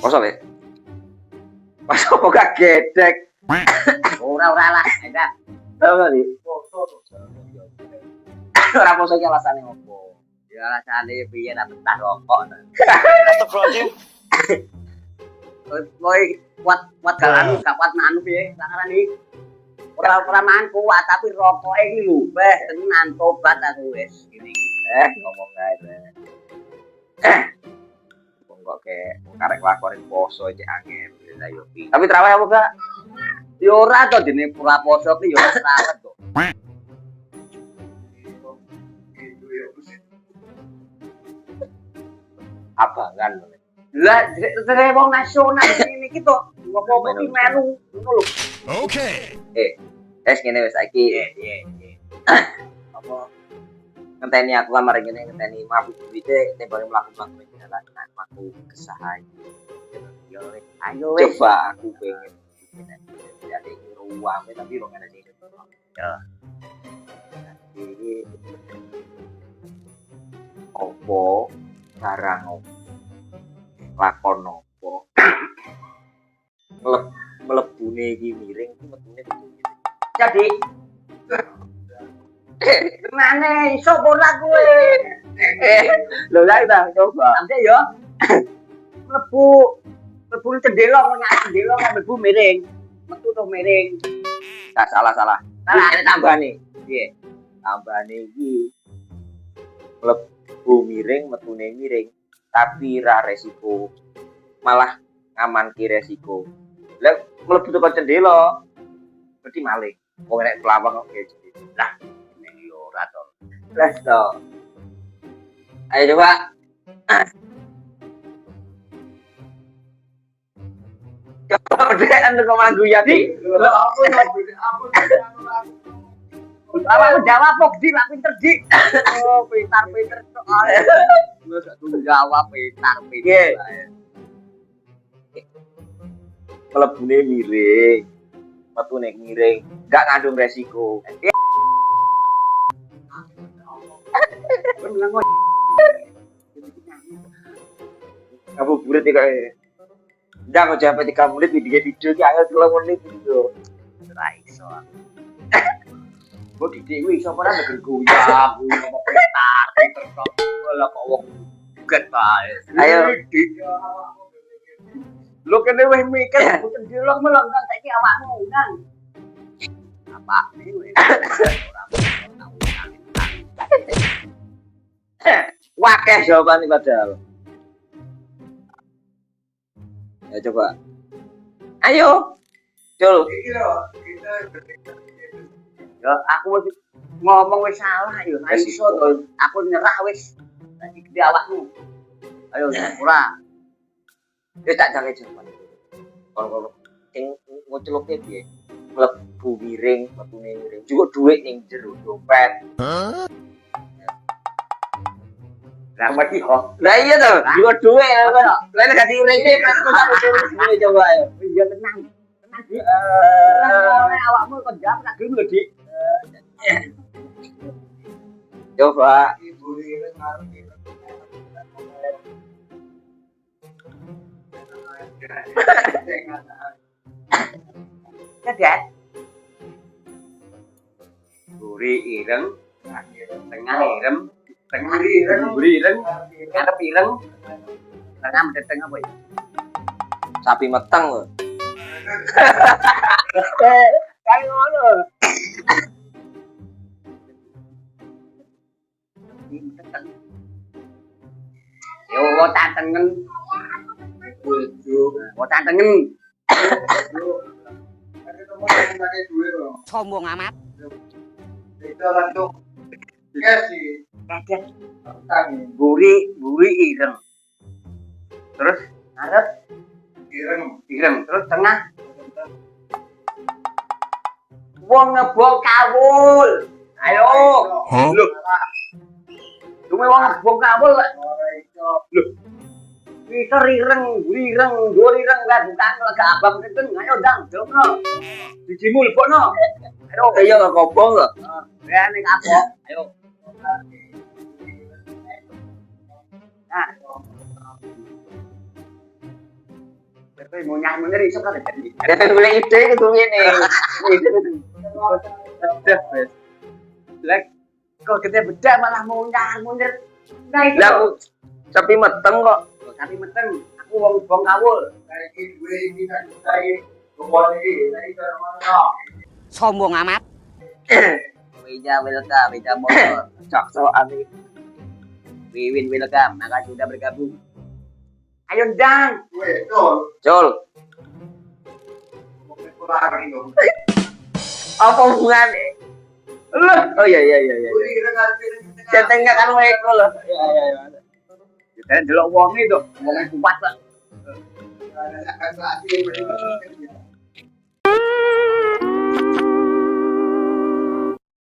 Poso wis. Poso kok gak gedek. Ora lah, enggak. Tahu tadi. Ora poso iki alasane opo? Ya alasane piye nak betah rokok. Astagfirullahaladzim. Kowe kuat galanu, gak kuat anu piye? Sakaran iki. Ora mangan kuat tapi rokoke iki lho, weh tenan tobat aku wis. Gini iki. Ngomong ae. Kok kayak karek lakonin poso aja angin. Tapi terawih apa gak? Ya ora to dene pura poso ki ya ora rawet kok. Abangan. Lah jere wong nasional ini iki to. Apa-apa iki melu ngono lho. Oke. Wes ngene wis saiki. Iya. Apa ngenteni aku kamar ngene ngenteni mabuk duwite tembake mlaku-mlaku ning dalan aku kesahan. Yo ayo wis coba aku pengen jadi ruang tapi wong ana sing ya. Jadi opo barang opo lakon opo mlebune iki miring iki metune kudu Jadi Kenane iso ora kowe? Lho lah kita coba. Nanti yo. Mlebu cendela nyang mlebu miring. Metu to miring. Salah. Salah Tambahane. Piye? Tambahane iki mlebu miring, metune miring, tapi ra resiko. Malah ngamanke resiko. Lah mlebu tekan cendela. Berarti maling. Wong nek pelawang kok kayak gitu. Lah, ini yo ora to. Let's go. Ayo coba. Coba udah anda ngomong lagu ya di. Apa jawab kok di lah pinter di. Oh, pintar soal. Gua gak tau jawab pintar. Melebune miring. Metune miring, gak ngandung resiko. Kamu buret ya kayak jangan sampai 3 menit video ki ayo 3 menit video. Ora iso. Kok didewi iso ora nek goyang, ngomong pintar kok. Lah kok wong buget bae. Ayo. Lu kene wis mikir boten dilok melok kan saiki awakmu kan. Apa iki? Wakeh jawaban iki padahal. Ya coba. Ayo. Cul. Ya aku wis ngomong wis salah ya. Iso to. Aku nyerah wis. Tadi gede awakmu. Ayo ora. Ya tak jange jawaban. Kalau sing nguceluke piye? Mlebu miring, metune miring. Juga dhuwit ning jero dompet. Lah mati kok. Lah iya to, juga dhuwit kan. Lah nek gak diureke kan kok coba ayo. Iya tenang. Tenang. Awakmu kok jawab lagi lho, Dik. Coba. Cadet. Buri ireng, tengah ireng, buri ireng, ngarep ireng, tengah mendatang apa ya? Sapi meteng lho. Kayak ngono. Yo tantengen. Tantengen. Sombong amat. Itu langsung dikasih Buri ireng. Terus ngarep ireng. Terus tengah wong ngebong kawul. Ayo. Lho. Dume wong ngebong kawul. Lho. Bisa rireng, dua rireng kan bukan lega abang itu. Ayo dang, jono. Dijimu lebokno. Ayo Iya gak kobong lho. ya ning apa? Ayo. Nah. Kowe mau nyanyi bener iso kan jadi. Jangan boleh ide itu ini. Udah, Bes. Lek kok kita beda malah mau nyanyi bener. Nah itu. Lah aku sapi meteng kok. Tapi meteng, aku wong kawul. Saiki duwe iki kan saiki kebon iki, saiki karo mana? Sombong amat. Meja welcome, meja motor. Cok-cokan iki. Wiwin welcome, makasih sudah bergabung. Ayo ndang. Weh, tol. Col, Kurang itu. apa hubungannya? Oh iya. Kuwi kira ngerti. Centengnya kan weko loh. Iya. Kita delok wong itu, wong kuat lah. Ada akan latih.